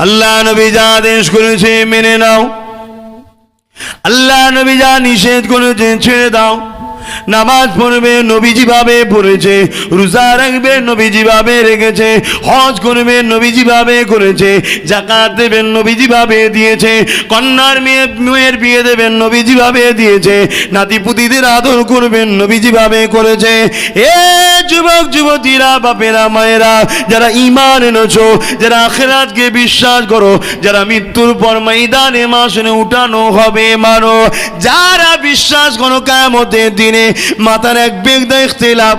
আল্লাহ নবী যা আদেশ করেছে মেনে নাও, আল্লাহ নবী যা নিষেধ করেছে ছেড়ে দাও। নামাজ পড়বে নবীজি ভাবে পড়েছে, রোজা রাখবে নবীজি ভাবে রেখেছে, হজ করবে নবীজি ভাবে করেছে, যাকাত দেবেন নবীজি ভাবে দিয়েছে, কন্যার মেয়ের বিয়ে দেবেন নবীজি ভাবে দিয়েছে, নাতিপুতিদের আদর করবেন নবীজি ভাবে করেছে। এ যুবক যুবতীরা, বাপেরা মায়েরা, যারা ঈমান এনেছো, যারা আখিরাতকে বিশ্বাস করো, যারা মৃত্যুর পর ময়দানে মাসনে উঠানো হবে মানো, যারা বিশ্বাস করো কিয়ামতের দিনে মাথার এক বেগদা ইখতিলাফ,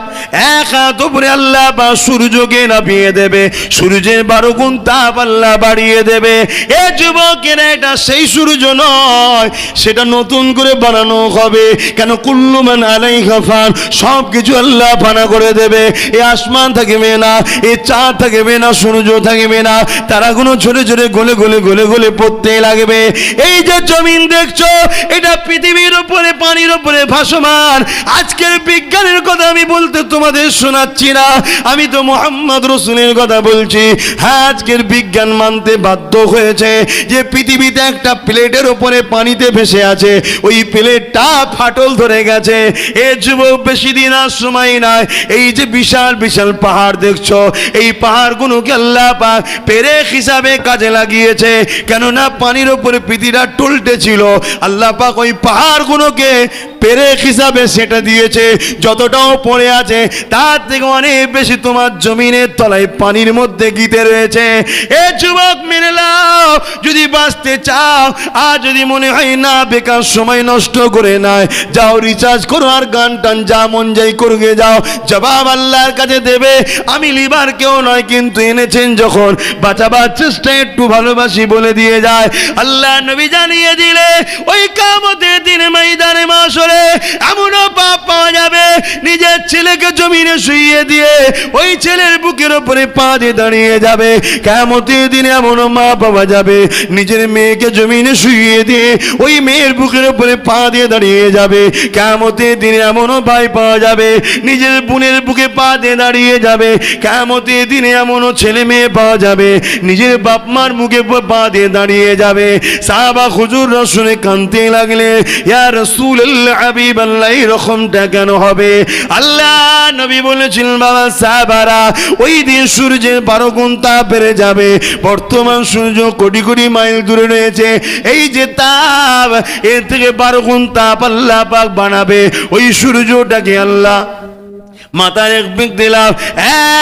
এক হাত উপরে আল্লাহ বা সূর্যকে নামিয়ে দেবে, সূর্যের 12 গুণ তাপ আল্লাহ বাড়িয়ে দেবে। এ যুবকেরা, এটা সেই সূর্য নয়, সেটা নতুন করে বানানো হবে। কেন? কুল্লু মান আলাইহা ফান, সব কিছু আল্লাহ ফানা করে দেবে। এ আসমান থাকবে না, এ চাঁদ থাকবে না, সূর্য থাকবে না, তারাগুলো ছোটে ছোটে গলে গলে গলে গলে পড়তে লাগবে। এই যে জমিন দেখছো, এটা পৃথিবীর উপরে পানির উপরে ভাসমান। আজকের বিজ্ঞানের কথা আমি বলতে তোমাদের শোনাচ্ছি না, আমি তো মুহাম্মদ রাসূলের কথা বলছি। হ্যাঁ, আজকের বিজ্ঞান মানতে বাধ্য হয়েছে যে পৃথিবীতে একটা প্লেটের উপরে পানিতে ভেসে আছে, ওই প্লেটটা ফাটল ধরে গেছে। এ যুবক, বেশি দিন আর সময় নাই। এই যে বিশাল বিশাল পাহাড় দেখছো, এই পাহাড়গুলোকে আল্লাহ পাক পেরেক হিসাবে কাজে লাগিয়েছে। কেননা পানির উপরে পৃথিবীটা টলটে ছিল, আল্লাহ পাক ওই পাহাড়গুলোকে পেরেক হিসাবে সেটা দিয়েছে। যতটাও পড়ে আছে তার থেকে অনেক বেশি তোমার জমিনের তলায় পানির মধ্যে গিতে রয়েছে। এ যুবক, মেনে নাও, যদি বাঁচতে চাও, আর যদি মনে হয় না বেকার সময় নষ্ট করে নাই, যাও রিচার্জ করো আর গান টান যা মন যাই করগে যাও, জবাব আল্লাহর কাছে দেবে। আমি লিবার কেউ নয়, কিন্তু এনেছেন যখন বাঁচাবার চেষ্টা একটু ভালোবাসি বলে দিয়ে যায়। আল্লাহ নবী জানিয়ে দিলে ওই কিয়ামতের দিনে ময়দানে মাশরে এমনও পাপ পাওয়া যাবে, নিজের ছেলেকে জমিনে শুইয়ে দিয়ে ওই ছেলের বুকের উপরে পা দিয়ে দাঁড়িয়ে যাবে। কিয়ামতের দিনে এমনও মা পাওয়া যাবে, নিজের মেয়েকে জমিনে শুইয়ে দিয়ে ওই মেয়ের বুকের উপরে পা দিয়ে দাঁড়িয়ে যাবে। কিয়ামতের দিনে এমনও ভাই পাওয়া যাবে, নিজের বোনের বুকে পা দিয়ে দাঁড়িয়ে যাবে। কিয়ামতের দিনে এমনও ছেলে মেয়ে পাওয়া যাবে, নিজের বাপ মার মুখে পা দিয়ে দাঁড়িয়ে যাবে। সাহাবা হুজুররা শুনে কাঁদতে লাগলে, ইয়া রাসূলুল্লাহ, হাবিবাল্লাহ, এরকমটা কেন হবে? আল্লাহ নবী বলেছিলেন, বাবা সাহাবারা, ওই দিন সূর্যের 12 গুণ তাপ বেড়ে যাবে। বর্তমান সূর্য কোটি কোটি মাইল দূরে রয়েছে, এই যে তাপ, এর থেকে 12 গুণ তাপ আল্লাহ পাক বানাবে। ওই সূর্যটাকে আল্লাহ মাথার এক বেগ দিলাম,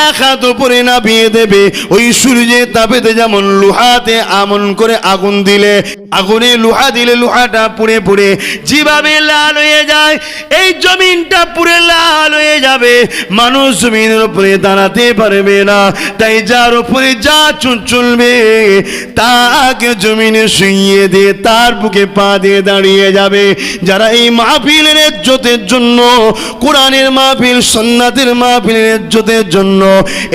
এক হাত উপরে নামিয়ে দেবে। ওই সূর্যের তাপেতে যেমন লোহাতে আমন করে আগুন দিলে, আগুনে লোহা দিলে লোহাটা পুড়ে পুড়ে যেভাবে লাল হয়ে যায়, এই জমিনটা পুরে লাল হয়ে যাবে। মানুষ জমিনের উপরে দাঁড়াতে পারবে না। তাই যার উপরে যা চলবে তাকে জমিনে শুইয়ে দিয়ে তার বুকে পা দিয়ে দাঁড়িয়ে যাবে। যারা এই মাহফিলের ইজ্জতের জন্য, কোরআনের মাহফিল, সুন্নাতের মাহফিলের ইজ্জতের জন্য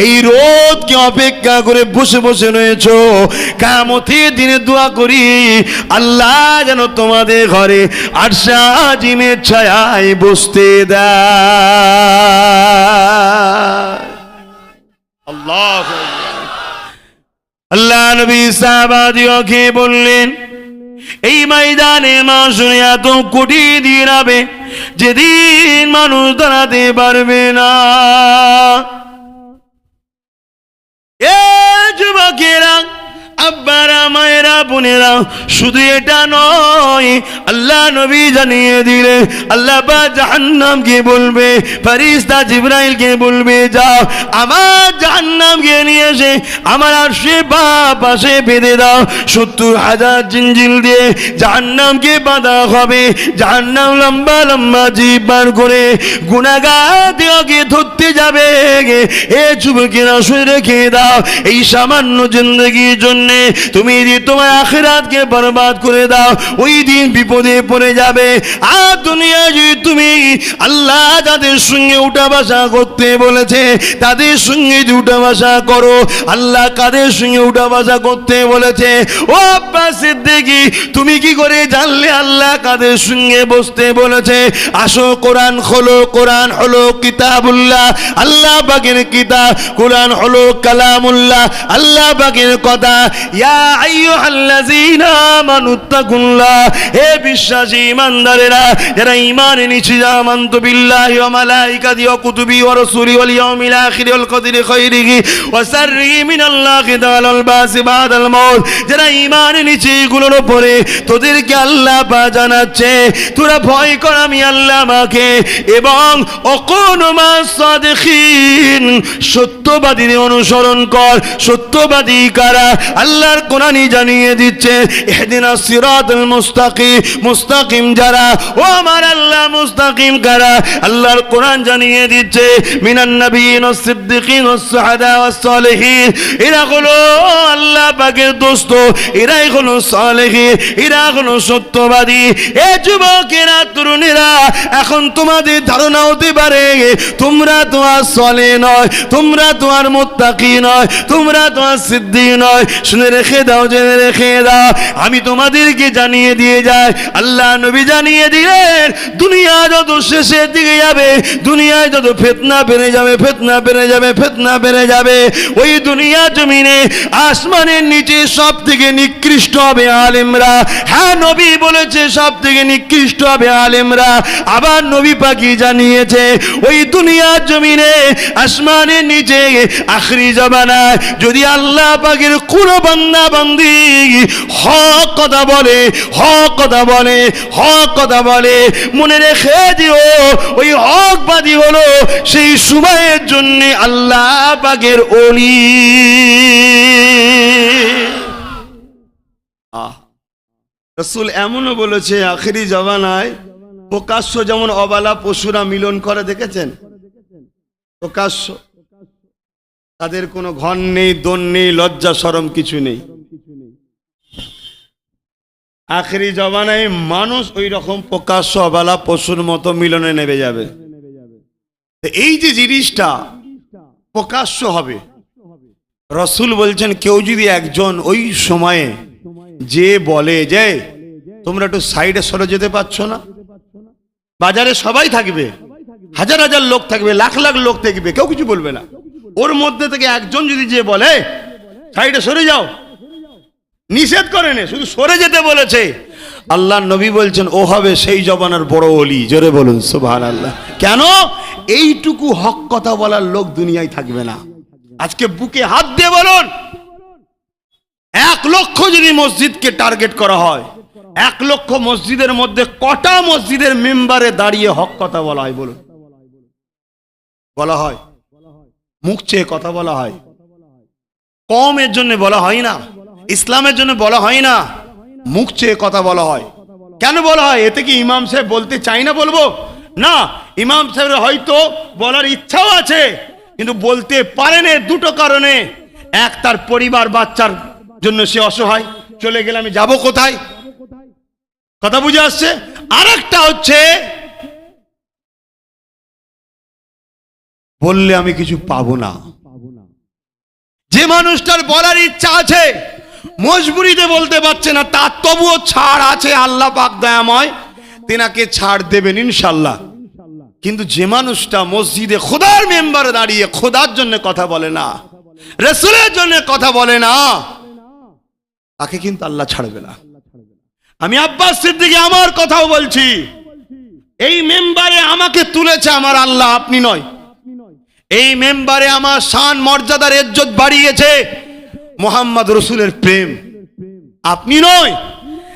এই রোদকে অপেক্ষা করে বসে বসে রয়েছো, কিয়ামতের দিনে দোয়া করি আল্লাহ যেন তোমাদের ঘরে আরশে আজিমের ছায়ায় বসতে দেয়। আল্লাহু আকবার। আল্লাহ নবী সাহাবাদিওকে বললেন, এই ময়দানে মাশরে এত কোটি দিন হবে যেদিন মানুষ দাঁড়াতে পারবে না। এ যুবকেরা, আব্বারা, মায়েরা, বোনেরা, শুধু এটা নয়, আল্লাহ নবী জানিয়ে দিলে আল্লাহ পাক জাহান্নামকে বলবে, ফেরেশতা জিবরাইলকে বলবে, যাও আমার জাহান্নামকে নিয়ে এসে আমার আরশে বাঁ পাশে বেঁধে দাও। 70,000 জিঞ্জিল দিয়ে জাহান্নামকে বাঁধা হবে। জাহান্নাম লম্বা লম্বা জিভ বার করে গুনাহগারকে ধরতে যাবে। এ যুবকেরা শুনে রেখে দাও, এই সামান্য জিন্দগির জন্য তুমি যদি তোমার আখিরাতকে বরবাদ করে দাও, ওই দিন বিপদে পড়ে যাবে। আর দুনিয়ায় যদি তুমি আল্লাহ যাদের সঙ্গে উঠা বসা করতে বলেছে তাদের সঙ্গে উঠা বসা করো। আল্লাহ কাদের সঙ্গে উঠা বসা করতে বলেছে? ও আব্বাস সিদ্দিকী, তুমি কি করে জানলে আল্লাহ কাদের সঙ্গে বসতে বলেছে? আসো কোরআন খোলো, কোরআন হলো কিতাবুল্লাহ, আল্লাহ পাকের কিতাব। কোরআন হলো কালামুল্লাহ, আল্লাহ পাকের কথা। ইয়া আইয়ুহাল্লাযীনা আমানুত্তাকুল্লাহ, হে বিশ্বাসী ইমানদারেরা যারা ঈমান এনেছে, আমানতু বিল্লাহি ওয়া মালাইকাতিহি ওয়া কুতুবিহি ওয়া রাসূলিহি ওয়াল ইয়াউমিল আখির ওয়াল কদরি খাইরিহি ওয়া শাররিহি মিনাল্লাহি তাআলা ওয়াল বাসি বাদাল মাউত, যারা ঈমান এনেছে এগুলোর উপরে তোদেরকে আল্লাহ পাক জানাচ্ছে তোরা ভয় কর আমি আল্লাহ মাকে, এবং অকুনু মাস সাদিকিন, সত্যবাদীদের অনুসরণ কর। সত্যবাদী কারা? আল্লাহর কোরআনই জানিয়ে দিচ্ছে ইহদিনাস সিরাতাল মুস্তাকিম, মুস্তাকিম যারা, ও আমার আল্লাহ মুস্তাকিম কারা? আল্লাহর কোরআন জানিয়ে দিচ্ছে মিনান নবিয়িন ওয়াস সিদ্দিকিন ওয়াস শুহাদা ওয়াস সালিহিন, এরা হলো আল্লাহ পাকের দোস্ত, এরাই হলো সালেহিন, এরা হলো সত্যবাদী। এ যুবকেরা, তরুণেরা, এখন তোমাদের ধারণা হতে পারে তোমরা তো আর সালেহ নয়, তোমরা তো আর মুত্তাকি নয়, তোমরা তো আর সিদ্দিক নয়। শুনে রেখে দাও, জেনে রেখে দাও, আমি তোমাদেরকে জানিয়ে দিয়ে যাই, আল্লাহ নবী জানিয়ে দিলেন দুনিয়া যত শেষের দিকে যাবে, দুনিয়ায় যত ফিতনা বেড়ে যাবে, ফিতনা বেড়ে যাবে, ফিতনা বেড়ে যাবে, ওই দুনিয়া জমিনে আসমানের নিচে সব থেকে নিকৃষ্ট হবে আলেমরা। হ্যাঁ, নবী বলেছে সব থেকে নিকৃষ্ট হবে আলেমরা। আবার নবী পাকি জানিয়েছে ওই দুনিয়ার জমিনে আসমানের নিচে আখরি জামানায় যদি আল্লাহ পাকের কোনো বান্দা বান্দি হক কথা বলে, হক কথা বলে, হক কথা বলে, মনে রেখে দিও ওই হকবাদী হলো সেই সময়ের জন্য আল্লাহ পাকের ওলি। রাসূল এমনও বলেছে আখেরি জামানায় প্রকাশ্য যেমন অবালা পশুরা মিলন করে, দেখেছেন? প্রকাশ্য, তাদের কোনো ঘর নেই, দোন নেই, লজ্জা শরম কিছু নেই। আখেরি জামানায় মানুষ ওই রকম প্রকাশ্য অবালা পশুর মতো মিলনে নেমে যাবে। এই যে জিনিসটা প্রকাশ্য হবে, রাসূল বলছেন কেউ যদি একজন ওই সময়ে যে বলে যে তোমরা একটু সাইডে সরে যেতে পারছো না, বাজারে সবাই থাকবে, হাজার হাজার লোক থাকবে, লাখ লাখ লোক থাকবে, কেউ কিছু বলবে না, ওর মধ্যে থেকে একজন যদি যে বলে সাইডে সরে যাও, নিষেধ করে নে, শুধু সরে যেতে বলেছে, আল্লাহ নবী বলছেন ও হবে সেই জমানার বড় ওলি। জোরে বলুন সুবহানাল্লাহ। কেন? এইটুকু হক কথা বলার লোক দুনিয়ায় থাকবে না। আজকে বুকে হাত দিয়ে বলুন, 1 লক্ষ যদি মসজিদকে টার্গেট করা হয়, 1 লক্ষ মসজিদের মধ্যে কটা মসজিদের মেম্বারে দাঁড়িয়ে হক কথা বলা হয়? বলুন। বলা হয়, মুখ চেয়ে কথা বলা হয়, কওমের জন্য বলা হয় না, ইসলামের জন্য বলা হয় না, মুখ চেয়ে কথা বলা হয়। কেন বলা হয়? এতে কি ইমাম সাহেব বলতে চাই না বলবো? না, ইমাম সাহেবের হয়তো বলার ইচ্ছাও আছে কিন্তু বলতে পারেন দুটো কারণে। এক, তার পরিবার বাচ্চার জন্য সে অসহায়, চলে গেলে আমি যাব কোথায়? কথা বুঝে আসছে? আরেকটা হচ্ছে বললে আমি কিছু পাবো না। যে মানুষটার বলার ইচ্ছা আছে, মজবুরিতে বলতে পারছে না, তার তবুও ছাড় আছে, আল্লাহ পাক দয়াময় তেনাকে ছাড় দেবেন ইনশাল্লাহ। কিন্তু যে মানুষটা মসজিদে খোদার মেম্বারে দাঁড়িয়ে খোদার জন্য কথা বলে না, রাসূলের জন্য কথা বলে না, তাকে কিন্তু আল্লাহ ছাড়বে না। আমি আব্বাস সিদ্দিকী আমার কথাও বলছি, এই মেম্বারে আমাকে তুলেছে আমার আল্লাহ, আপনি নয়। এই মেম্বারে আমার শান মর্যাদার ইজ্জত বাড়িয়েছে মুহাম্মদ রাসূলের প্রেম, আপনি নয়।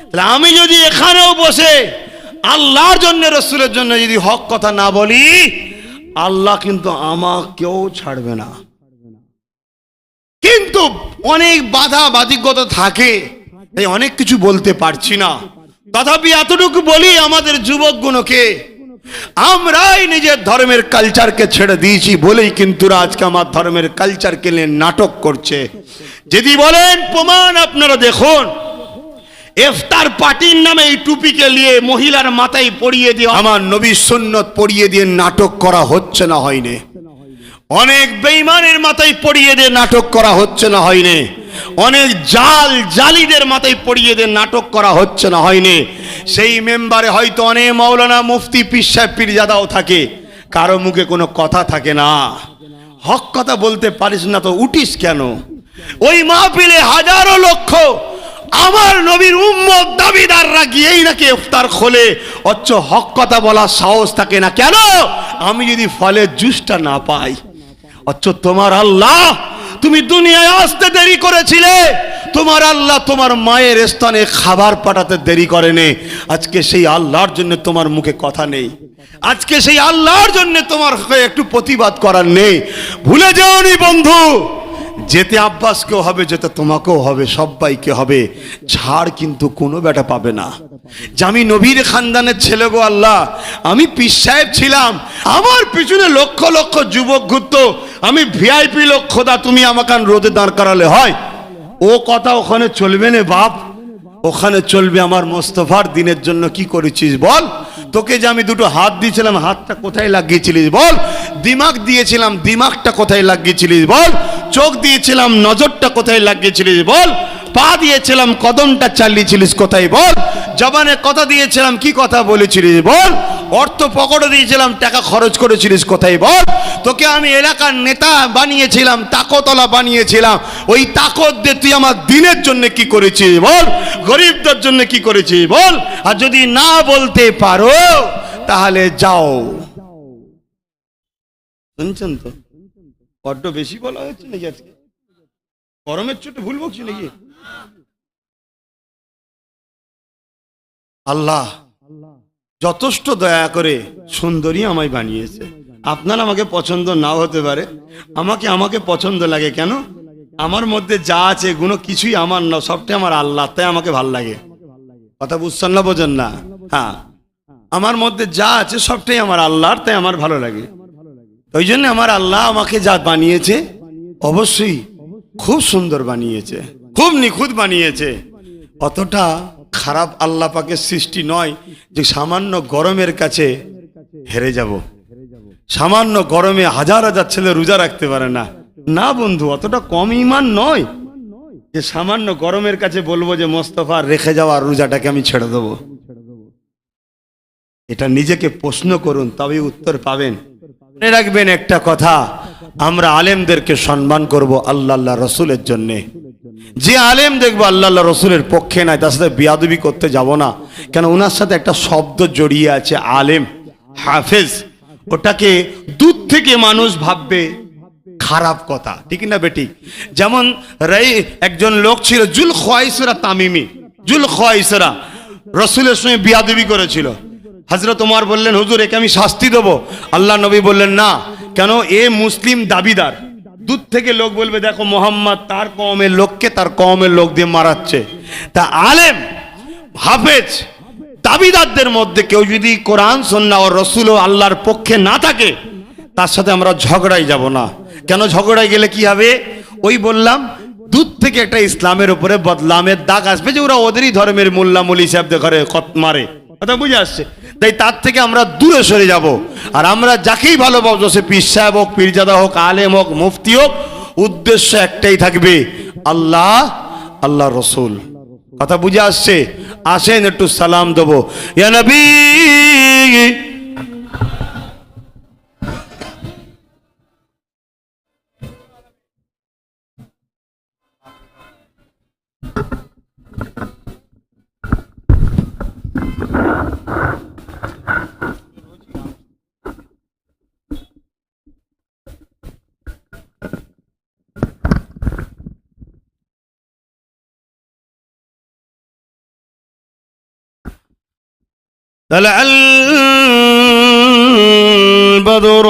তাহলে আমি যদি এখানেও বসে আল্লাহর জন্য রাসূলের জন্য যদি হক কথা না বলি, আল্লাহ কিন্তু আমাকেও ছাড়বে না। কিন্তু অনেক বাধা বাধিকতা থাকে, তাই অনেক কিছু বলতে পারছি না। তথাপি এতটুকু বলি আমাদের যুবকগুলোকে, আমরাই নিজের ধর্মের কালচারকে ছেড়ে দিয়েছি বলেই কিন্তু আজকে আমার ধর্মের কালচারকে নিয়ে নাটক করছে। যদি বলেন প্রমাণ আপনারা দেখুন, ইফতার পার্টির নামে এই টুপিকে নিয়ে মহিলার মাথায় পরিয়ে দিয়ে আমার নবীর সুন্নত পড়িয়ে দিয়ে নাটক করা হচ্ছে না হয়নি? অনেক বেঈমানের মাথায় পড়িয়ে দিয়ে নাটক করা হচ্ছে না হয়নি? অনেক জালিদের মাথায় পড়িয়ে দিয়ে নাটক করা হচ্ছে না হয়নি? সেই মেম্বারে হয়তো অনেক মাওলানা মুফতি পীর সাহেব পীরজাদাও থাকে, কারো মুখে কোনো কথা থাকে না। হক কথা বলতে পারিস না তো উঠিস কেন? ওই মাহফিলে হাজারো লক্ষ আমার নবীর উম্মত দাবিদাররা গিয়েই নাকি ইফতার খোলে, অথচ হক কথা বলার সাহস থাকে না কেন? আমি যদি ফলের জুসটা না পাই। অথচ তোমার আল্লাহ, তুমি দুনিয়ায় আসতে দেরি করেছিলে, তোমার আল্লাহ তোমার মায়ের স্থানে খাবার পাঠাতে দেরি করেনি। আজকে সেই আল্লাহর জন্য তোমার মুখে কথা নেই, আজকে সেই আল্লাহর জন্য তোমার একটু প্রতিবাদ করার নেই। ভুলে যাওনি বন্ধু, যেতে আব্বাসকেও হবে, যেতে তোমাকেও হবে, সবাইকে হবে, ছাড় কিন্তু কোনো বেটা পাবে না। যে আমি নবীর খানদানের ছেলে গো আল্লাহ, আমি পীর সাহেব ছিলাম, আমার পিছনে লক্ষ লক্ষ যুবক ঘুরতো, আমি ভিআইপি লোক, খোদা তুমি আমাকে রোদে দাঁড় করালে হয়? ও কথা ওখানে চলবে না বাপ, ওখানে চলবে আমার মোস্তফার দিনের জন্য কি করেছিস বল? তোকে যে আমি দুটো হাত দিয়েছিলাম, হাতটা কোথায় লাগিয়েছিলিস বল? দিমাগ দিয়েছিলাম, দিমাগটা কোথায় লাগিয়েছিলিস বল? চোখ দিয়েছিলাম, নজরটা কোথায় লাগিয়েছিলিস বল? পা দিয়েছিলাম, কদমটা চালিয়েছিলিস কোথায় বল? জবানে কথা দিয়েছিলাম, কি কথা বলেছিলিস বল? অর্থ পকেটে দিয়েছিলাম, টাকা খরচ করেছিলিস কোথায় বল? তোকে আমি এলাকার নেতা বানিয়েছিলাম, তাকতলা বানিয়েছিলাম, ওই তাকত দিয়ে তুই আমার দিনের জন্য কি করেছিস বল? গরিবদের জন্য কি করেছিস বল? আর যদি না বলতে পারো তাহলে যাও। শুনছেন তো? বড্ড বেশি বলা হচ্ছে নাকি আজকে? গরমের চোটে ভুল বকছি নাকি? আল্লাহ যথেষ্ট দয়া করে সুন্দরী আমায় বানিয়েছে। আপনার আমাকে পছন্দ নাও হতে পারে, আমাকে পছন্দ লাগে কেন? আমার মধ্যে যা আছে এগুলো কিছুই আমার না, সবটাই আমার আল্লাহ, তাই আমাকে ভাল লাগে। কথা বুঝছেন না, বোঝেন না? হ্যাঁ, আমার মধ্যে যা আছে সবটাই আমার আল্লাহর, তাই আমার ভালো লাগে। ওই জন্য আমার আল্লাহ আমাকে যা বানিয়েছে অবশ্যই খুব সুন্দর বানিয়েছে, খুব নিখুঁত বানিয়েছে। অতটা খারাপ আল্লাহ পাকের সৃষ্টি নয় যে সামান্য গরমের কাছে হেরে যাব। সামান্য গরমে হাজার হাজার ছেলে রোজা রাখতে পারে না, না বন্ধু, অতটা কম ঈমান নয় যে সামান্য গরমের কাছে বলবো যে মোস্তফা রেখে যাওয়া রোজাটাকে আমি ছেড়ে দেবো। এটা নিজেকে প্রশ্ন করুন, তবেই উত্তর পাবেন। মনে রাখবেন একটা কথা, আমরা আলেমদেরকে সম্মান করব আল্লাহ রসুলের জন্যে। যে আলেম দেখবো আল্লাহ রসুলের পক্ষে নাই, তার সাথে বিয়াদবি করতে যাব না। কেন? ওনার সাথে একটা শব্দ জড়িয়ে আছে, আলেম, হাফেজ। ওটাকে দূর থেকে মানুষ ভাববে খারাপ কথা, ঠিক না বেটি? যেমন একজন লোক ছিল জুল খোয়াইসরা তামিমি, জুল খোয়াইসরা রসুলের সঙ্গে বিয়াদবি করেছিল। হযরত ওমর বললেন, হুজুর একে আমি শাস্তি দেবো? আল্লাহ নবী বললেন না। কেন? এ মুসলিম দাবিদার। দূর থেকে লোক বলবে দেখো মোহাম্মদ তার কওমের লোককে তার কওমের লোক দিয়ে মারাচ্ছে। তা আলেম, হাফেজ, দাবিদারদের মধ্যে কেউ যদি কোরআন সুন্নাহ ও রসুল ও আল্লাহর পক্ষে না থাকে, তার সাথে আমরা ঝগড়াই যাব না। কেন? ঝগড়ায় গেলে কি হবে? ওই বললাম, দূর থেকে একটা ইসলামের উপরে বদলামের দাগ আসবে যে ওরা ওদেরই ধর্মের মোল্লা মলি সাহেবদের ঘরে মারে। কথা বুঝে আসছে? তাই তার থেকে আমরা দূরে সরে যাব। আর আমরা যাকেই ভালোবাসবো, সে পীর সাহেব হোক, পীরজাদা হোক, আলেম হোক, মুফতি হোক, উদ্দেশ্য একটাই থাকবে, আল্লাহ, আল্লাহ রসুল। কথা বুঝে আসছে? আসেন একটু সালাম দেবো। ইয়া নবী طلع البدر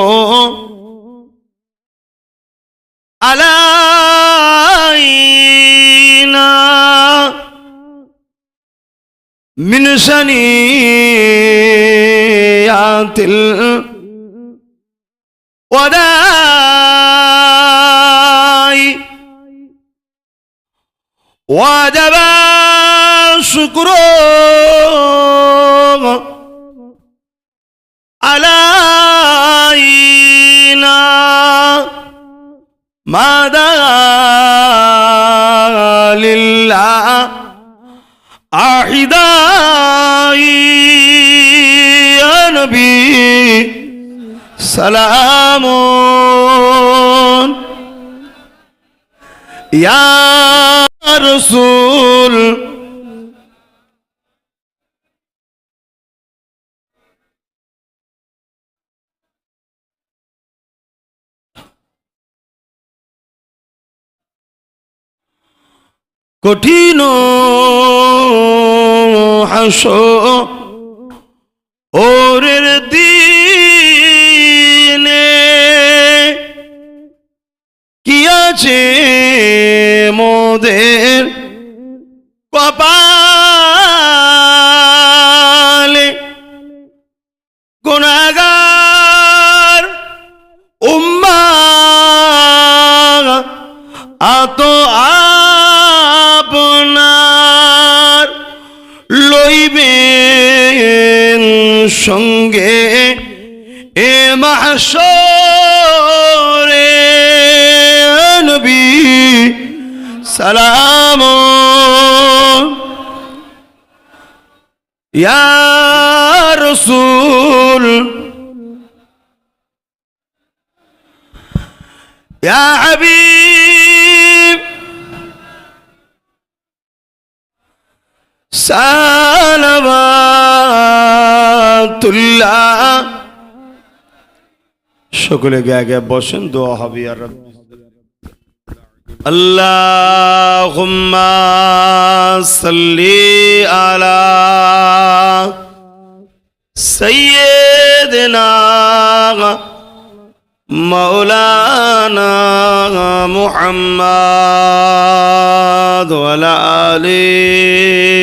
علينا من ثنيات الوداع ওয়াজাব শুকর আলাইনা মাদা লিল্লাহ আহিদাই ইয়া নবী সালামুন ইয়া রাসূল কঠিন হাসরের দিনে কি আছে মোদের কপালে গুনাহগার উম্মাহ আত আপনার লইবেন সঙ্গে এ মাহশরে নবী সালাম ইয়া রাসূল ইয়া হাবিব সালাওয়াতুল্লাহ সকলে গে বসেন দোয়া হবে আর আল্লাহুম্মা সাল্লি আলা সাইয়্যিদিনা মাওলানা মুহাম্মদ ওয়া আলা আলিহি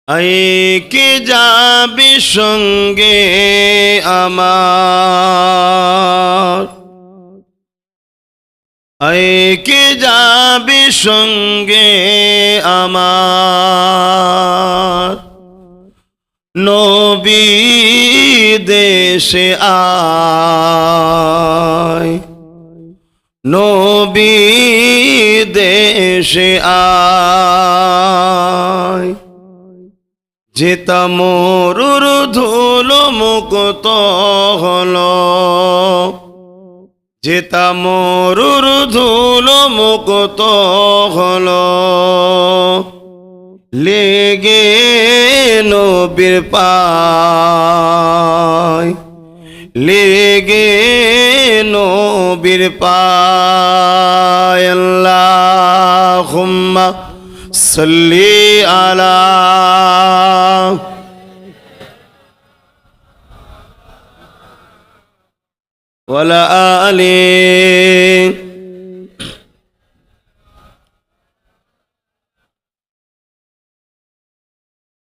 আইকে যাবে সঙ্গে আমার আইকে যাবে সঙ্গে আমার নবী দেশে আয় নবী দেশে আয় যেতা মরুর ধুলো মুক্ত হলো যেতা মরুর ধুলো মুক্ত হলো লেগে নবীর পায় লেগে নবীর পায় আল্লাহুম্মা সাল্লি আলা ওয়া আলা আলিহি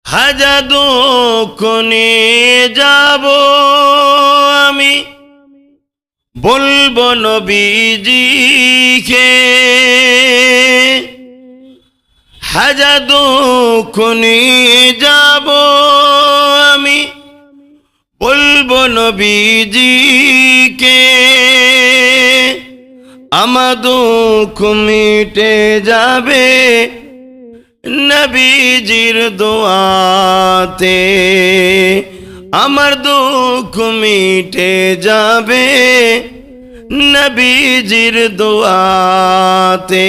হাজা দুঃখনে যাব আমি বলবো নবীজিকে হাজা দুঃখনে যাব আমি বলবো নবীজিকে আমার দুঃখ মিটে যাবে নবীজির দোয়াতে আমার দুঃখ মিটে যাবে নবীজির দোয়াতে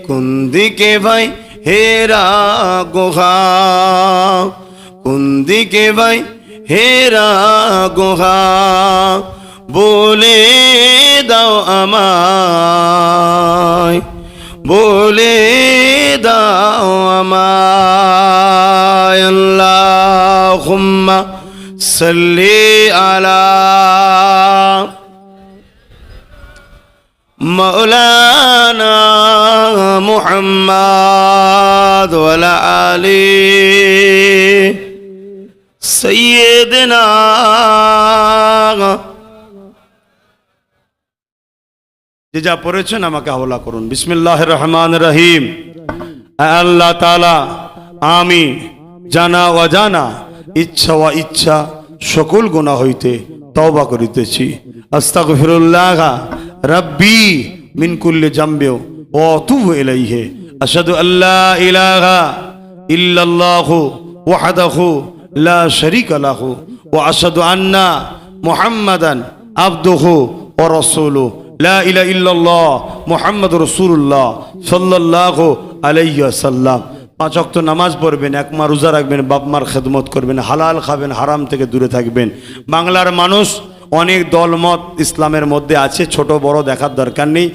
কোন দিকে ভাই হেরা গুহা কোন দিকে ভাই হেরা গুহা বলে দাও আমায় বলে দাও আমায় আল্লাহুম্মা সাল্লি আলা মাওলানা মুহাম্মদ ওয়া আলা আলিহি سيدنا যে যা পড়েছেন আমাকে হাওলা করুন। বিসমিল্লাহির রহমানির রহিম। আল্লাহ তাআলা, আমি জানা অজানা ইচ্ছা ও ইচ্ছা সকল গুনাহ হইতে তওবা করিতেছি। আস্তাগফিরুল্লাহ রাব্বি মিন কুল্লি জামবি ওয়া আতুবু ইলাইহি। আশহাদু আল্লা ইলাহা ইল্লাল্লাহু ওয়াহদাহু লা শারীকা লাহু ওয়া আশহাদু আন্না মুহাম্মাদান আবদুহু ওয়া রাসূলুহু লা ইলাহা ইল্লাল্লাহ মুহাম্মাদুর রাসূলুল্লাহ সাল্লাল্লাহু আলাইহি ওয়াসাল্লাম। 5 ওয়াক্ত নামাজ পড়বেন, এক মাস রোজা রাখবেন, বাপ মার খেদমত করবেন, হালাল খাবেন, হারাম থেকে দূরে থাকবেন। বাংলার মানুষ অনেক দলমত ইসলামের মধ্যে আছে, ছোট বড় দেখার দরকার নেই,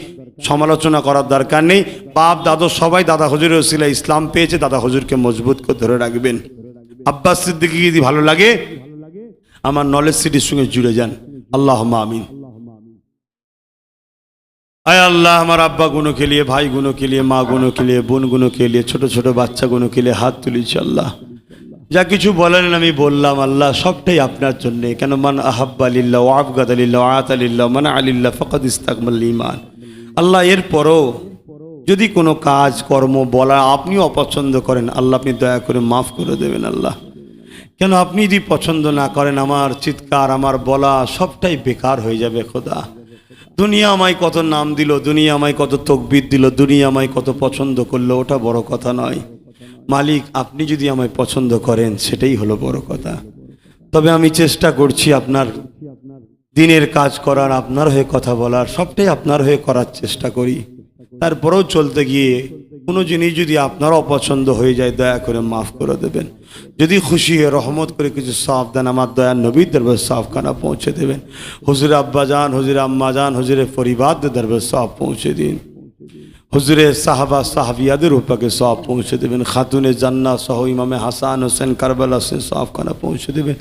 সমালোচনা করার দরকার নেই। বাপ দাদু সবাই দাদা হুজুরের ওসিলায় ইসলাম পেয়েছে, দাদা হুজুরকে মজবুত করে ধরে রাখবেন। আব্বাস সিদ্দিকী যদি ভালো লাগে আমার নলেজ সিটির সঙ্গে জুড়ে যান। আল্লাহুম্মা আমিন। आय अल्लाह, हमारा अब्बा गुनों के लिए, भाई गुनों के लिए, माँ गुनों के लिए, বোন গুণো के लिए, ছোট ছোট বাচ্চা গুণোं के लिए হাত তুলেছি। আল্লাহ যা কিছু বলেন আমি বললাম, আল্লাহ সবটাই আপনার জন্য। কেন মান আহাব্বা লিল্লাহ ওয়া আবগাদা লিল্লাহ ওয়া আতা লিল্লাহ মান আলিল্লাহ ফাকাদ ইস্তাকমাল ঈমান। আল্লাহ এরপরও যদি কোনো কাজ কর্ম বলা আপনি অপছন্দ করেন, আল্লাহ আপনি দয়া করে মাফ করে দেবেন। আল্লাহ কেন আপনি যদি পছন্দ না করেন, আমার চিৎকার আমার বলা সবটাই বেকার হয়ে যাবে। খোদা দুনিয়া আমায় কত নাম দিল, দুনিয়া আমায় কত তকবীর দিল, দুনিয়া আমায় কত পছন্দ করলো, ওটা বড় কথা নয়। মালিক আপনি যদি আমায় পছন্দ করেন সেটাই হলো বড় কথা। তবে আমি চেষ্টা করছি আপনার দিনের কাজ করার, আপনার হয়ে কথা বলার, সবটাই আপনার হয়ে করার চেষ্টা করি। তারপরেও চলতে গিয়ে কোনো জিনিস যদি আপনার অপছন্দ হয়ে যায় দয়া করে মাফ করে দেবেন। যদি খুশি হয়ে রহমত করে কিছু সওয়াব দেন, আমার দয়ার নবীর দরবারে সওয়াবখানা পৌঁছে দেবেন। হুজুরে আব্বাজান, হুজুরে আম্মাজান, হুজুরে পরিবারদের দরবারে সওয়াব পৌঁছে দিন। হুজুরে সাহাবা সাহাবিয়াদের উপরে সওয়াব পৌঁছে দেবেন। খাতুনে জান্নাত সহ ইমামে হাসান হোসেন কারবালা সে সওয়াবখানা পৌঁছে দেবেন।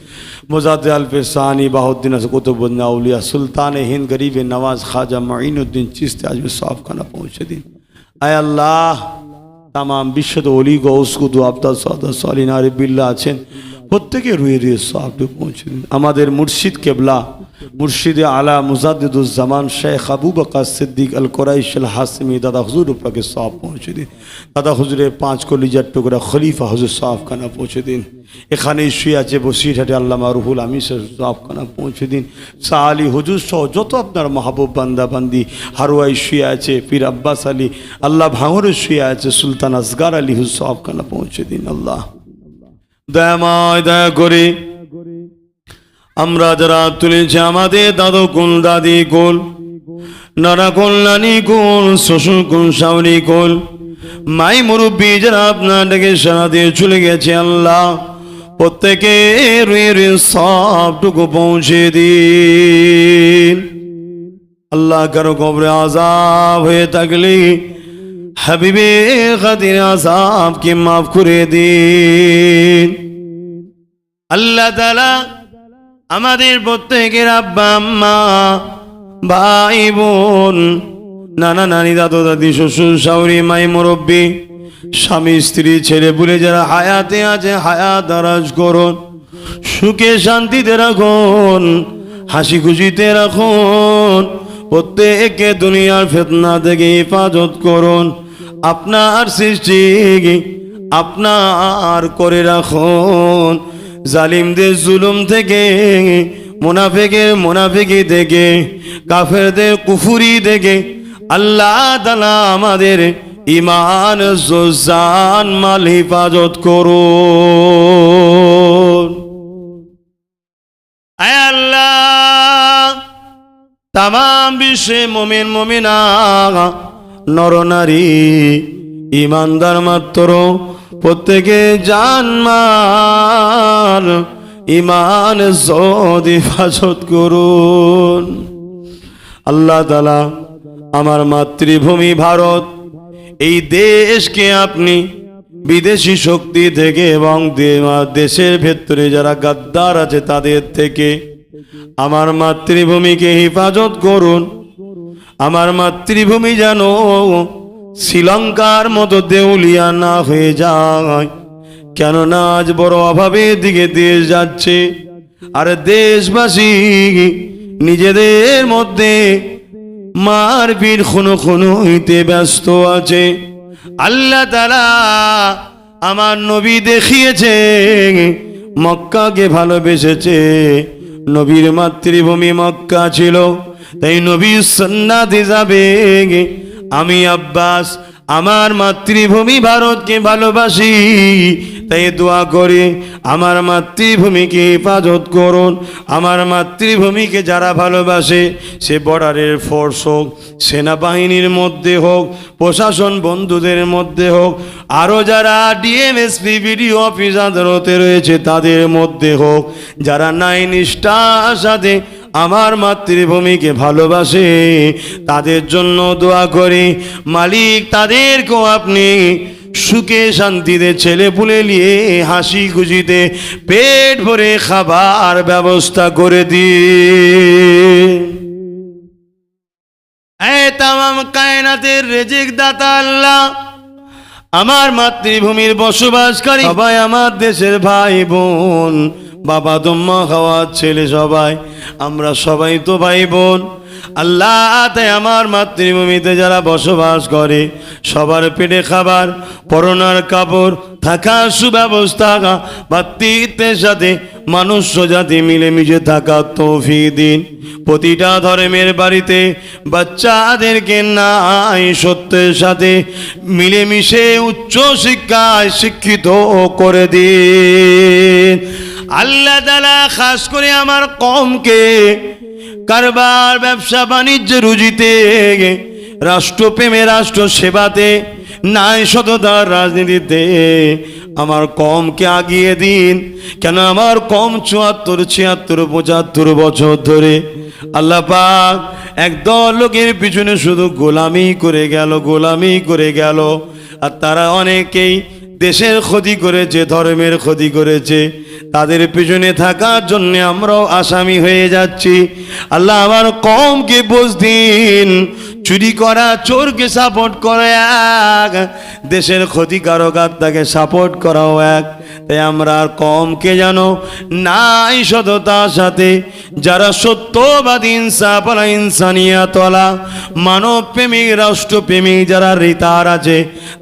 মুজাদ্দিদ আলফে সানি বাহুদ্দিন কুতুবুদ্দিন আউলিয়া সুলতানে হিন্দ গরিবে নওয়াজ খাজা মাইনুদ্দিন চিশতি আজমি সওয়াবখানা পৌঁছে দিন। আয় আল্লাহ, তামাম বিশ্বত ওলি গৌস কুতু আবদাল সাদাত সালিহিন আরিফিল্লাহ আছেন, প্রত্যেকে রুয়ে রুয়ে সওয়াবটা পৌঁছে দিন। আমাদের মুর্শিদ কেবলা মুর্শিদে আলা মুজাদ্দিদুজ্জামান শেখ আবু বকর সিদ্দিক আল কুরাইশ আল হাসমি দাদা হুজুর উপরে সওয়াব পৌঁছে দিন। দাদা হুজুরের 5 কলিজার টুকরা খলিফা হুজুর সওয়াবখানা পৌঁছে দিন। এখানেই শুয়ে আছে বসিরহাটে আল্লামা রুহুল আমিন সওয়াবখানা পৌঁছে দিন। শাহ আলী হুজুর সহ যত আপনার মাহবুব বান্দা বান্দি হারুয়াই শুয়ে আছে, পীর আব্বাস আলী আল্লাহ ভাঙরে শুয়ে আছে, সুলতান আসগার আলী হুজুর সওয়াবখানা পৌঁছে দিন। আল্লাহ দয়াময় দয়া করে আমরা যারা তুলেছি আমাদের দাদু কুল, দাদি কুল, নানা কুল, নানি কুল, শ্বশুর কুল, শাওরি কুল, মাই মুরব্বী যারা আপনার ডেকে সারা দিয়ে চলে গেছে, আল্লাহ প্রত্যেকে রুয়ে রুয়ে সবটুকু পৌঁছে দিন। আল্লাহ কারো কবরে আযাব হয়ে থাকলে হাবিবে খাতির আযাবকে মাফ করে দিন। আল্লাহ তাআলা আমাদের প্রত্যেকের আব্বা আম্মা ভাই বোন নানা নানি দাদু দাদি শ্বশুর শাশুড়ি মাই মুরব্বী স্বামী স্ত্রী ছেলে পুলে যারা হায়াতে আছে হায়াত দারাজ করুন, সুখে শান্তিতে রাখুন, হাসি খুশিতে রাখুন, প্রত্যেককে দুনিয়ার ফিতনা থেকে হেফাজত করুন। আপনার সৃষ্টি আপনার করে রাখুন, জালিমদের জুলুম থেকে, মুনাফিকের মুনাফিকি থেকে, কাফেরদের কুফরি থেকে আল্লাহ তাআলা আমাদের ঈমান জান মাল হেফাজত করুন। আয় আল্লাহ, তামাম বিশ্বে মুমিন মুমিনা নর নারী ঈমানদার মাত্র প্রত্যেকে জানমাল ঈমান জোদ হেফাজত করুন। আল্লাহ তাআলা আমার মাতৃভূমি ভারত এই দেশকে আপনি বিদেশি শক্তি থেকে এবং দেশের ভেতরে যারা গাদ্দার আছে তাদের থেকে আমার মাতৃভূমিকে হেফাজত করুন। আমার মাতৃভূমি যেন শ্রীলঙ্কার মতো দেউলিয়া না হয়ে যায়, কেননা আজ বড় অভাবের দিকে দেশ যাচ্ছে, আর দেশবাসী নিজেদের মধ্যে মারপিট খুনো হইতে ব্যস্ত আছে। আল্লাহ তাআলা আমার নবী দেখিয়েছে মক্কাকে ভালোবেসেছে। নবীর মাতৃভূমি মক্কা ছিল, তাই নবীর সুন্নাতে যাবে। আমি আব্বাস আমার মাতৃভূমি ভারতকে ভালোবাসি, তাই দোয়া করে আমার মাতৃভূমিকে হেফাজত করুন। আমার মাতৃভূমিকে যারা ভালোবাসে, সে বর্ডারের ফোর্স হোক, সেনাবাহিনীর মধ্যে হোক, প্রশাসন বন্ধুদের মধ্যে হোক, আরও যারা ডিএমএসপি বিডিও অফিস আদালতে রয়েছে তাদের মধ্যে হোক, যারা ন্যায় নিষ্ঠার সাথে আমার মাতৃভূমিকে ভালোবাসে, তাদের জন্য দোয়া করি মালিক তাদেরকেও আপনি সুখে শান্তিতে ছেলে পুলে নিয়ে হাসি খুশিতে পেট ভরে খাবার ব্যবস্থা করে দিন। তামাম কায়নাতের রেজিক দাতা আল্লাহ, আমার মাতৃভূমির বসবাসকারী সবাই আমার দেশের ভাই বোন, বাবা দম্মা খাওয়া ছেলে সবাই, আমরা সবাই তো ভাই বোন। আল্লাহ তাই আমার মাতৃভূমিতে যারা বসবাস করে সবার পেটে খাবার, পরনার কাপড়, থাকার সুব্যবস্থা, ভাতৃত্বের সাথে মানুষ জাতি মিলেমিশে থাকার তৌফিক দিন। প্রতিটা ধর্মের বাড়িতে বাচ্চাদেরকে নাই সত্যের সাথে মিলেমিশে উচ্চ শিক্ষায় শিক্ষিত করে দিন। আল্লাহ তাআলা খাস করে আমার কওমকে কারবার, ব্যবসা বাণিজ্য রুজিতে, রাষ্ট্রপ্রেমে, রাষ্ট্র সেবাতে, ন্যায় সততার রাজনীতিতে আমার কওমকে আগিয়ে দিন। কেন আমার কওম ৭৪, ৭৬, ৭৫ বছর ধরে আল্লাহ পাক একদল লোকের পিছনে শুধু গোলামি করে গেল, আর তারা অনেকেই দেশের ক্ষতি করেছে, ধর্মের ক্ষতি করেছে। তাদের পিছনে থাকার জন্য আমরাও আসামি হয়ে যাচ্ছি। আল্লাহ আমার কওমকে বুঝ দিন, চুরি করা চোরকে সাপোর্ট করা এক, দেশের ক্ষতিকারক আত্মাকে সাপোর্ট করাও এক। তাই আমরা কওমকে যেন নাই সততার সাথে, যারা সত্যবাদী, ইনসাফওয়ালা, ইনসানিয়াতওয়ালা, মানবপ্রেমিক, রাষ্ট্রপ্রেমিক যারা রিতার আছে,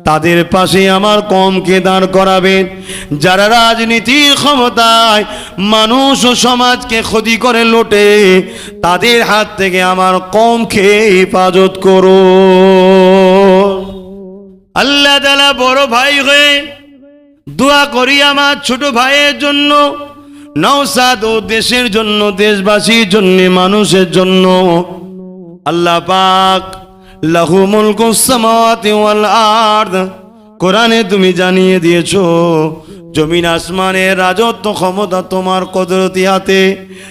তাদের পাশে আমার কওমকে দাঁড় করাবেন। যারা রাজনীতির ক্ষমতায় মানুষ ও সমাজকে ক্ষতি করে লোটে, তাদের হাত থেকে আমার কওমকে হেফাজত করো। আল্লাহ তাআলা বড় ভাই হয়ে দোয়া করি আমার ছোট ভাইয়ের জন্য, নওশাদ ও দেশের জন্য, দেশবাসীর জন্য, মানুষের জন্য। আল্লাহ পাক লাহু মুলকুস সামাওয়াতি ওয়াল আরদ, কোরআনে তুমি জানিয়ে দিয়েছো জমিন আসমানের রাজত্ব ক্ষমতা তোমার কুদরতি হাতে।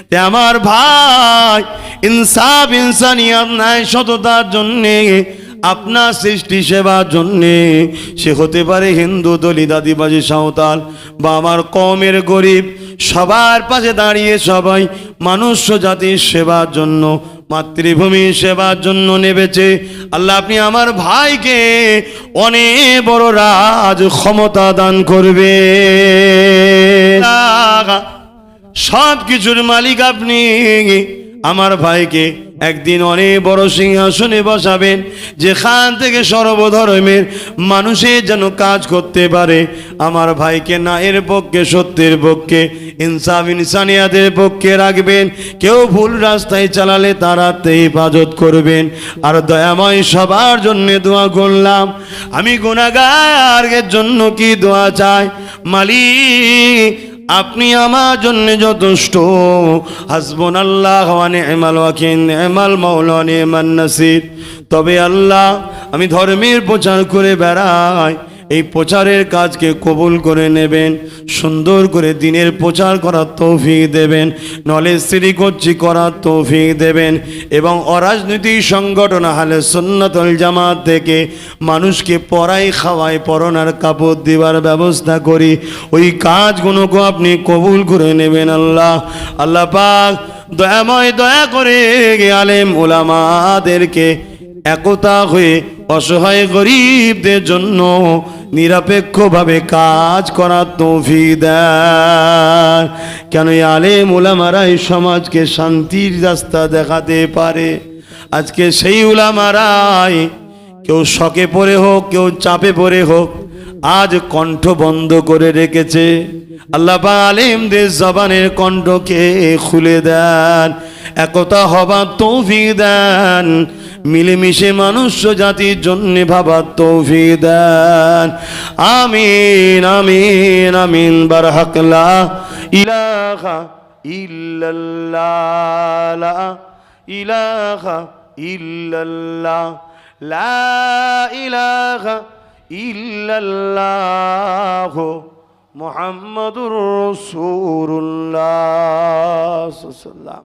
তে আমার ভাই ইনসাফ, ইনসানিয়ত, ন্যায় সততার জন্যে, আপনার সৃষ্টি সেবার জন্যে, সে হতে পারে হিন্দু, দলিত, আদিবাসী, সাঁওতাল বা আমার কওমের গরিব, সবার পাশে দাঁড়িয়ে সবাই মানুষ জাতির সেবার জন্য, মাতৃভূমির সেবার জন্য নেবেছে। আল্লাহ আপনি আমার ভাইকে অনেক বড় রাজ ক্ষমতা দান করবে। সব কিছুর মালিক আপনি আমার ভাইকে একদিন অনেক বড় সিংহাসনে বসাবেন, যেখান থেকে সর্বধর্মের মানুষের যেন কাজ করতে পারে। আমার ভাইকে ন্যায়ের পক্ষে, সত্যের পক্ষে, ইনসাফ, ইনসানিয়াতের পক্ষে রাখবেন। কেউ ভুল রাস্তায় চালালে তারা হেফাজত করবেন। আর দয়াময় সবার জন্য দোয়া করলাম। আমি গুনাহগারের জন্য কি দোয়া চাই? মালিক আপনি আমার জন্য যথেষ্ট। হাসবুনাল্লাহ ওয়া নি'মাল ওয়াকিল, নি'মাল মাওলা, নি'মান নাসির। তবে আল্লাহ আমি ধর্মের প্রচার করে বেড়াই, এই প্রচারের কাজকে কবুল করে নেবেন, সুন্দর করে দিনের প্রচার করার তৌফিক দেবেন, নলেজ সিরি করছি করার তৌফিক দেবেন, এবং অরাজনৈতিক সংগঠন আহলে সুন্নাত ওয়াল জামাত থেকে মানুষকে পড়াই, খাওয়াই, পরনার কাপড় দেওয়ার ব্যবস্থা করি। ওই কাজগুলোকে আপনি কবুল করে নেবেন আল্লাহ। আল্লাহ পাক দয়াময় দয়া করে আলেম ওলামাদেরকে একতা হয়ে অসহায় গরিবদের জন্য নিরপেক্ষভাবে কাজ করার তৌফিক দেন। কেন এই আলেম উলামারা এই সমাজকে শান্তির রাস্তা দেখাতে পারে। আজকে সেই উলামারাই কেউ শকে পড়ে হোক, কেউ চাপে পড়ে হোক, আজ কণ্ঠ বন্ধ করে রেখেছে। আল্লাহ পাক আলেমদের জবানের কণ্ঠকে খুলে দেন, একতা হবার তৌফিক দেন, মিলেমিশে মানুষ জাতির জন্য ভাবার তৌফিক দেন। আমিন আমিন আমিন। বারহাক লা ইলাহা ইল্লাল্লাহ, লা ইলাহা ইল্লাল্লাহ, লা ইলাহা ইল্লাল্লাহ, মুহাম্মাদুর রাসূলুল্লাহ সাল্লাল্লাহু আলাইহি ওয়াসাল্লাম।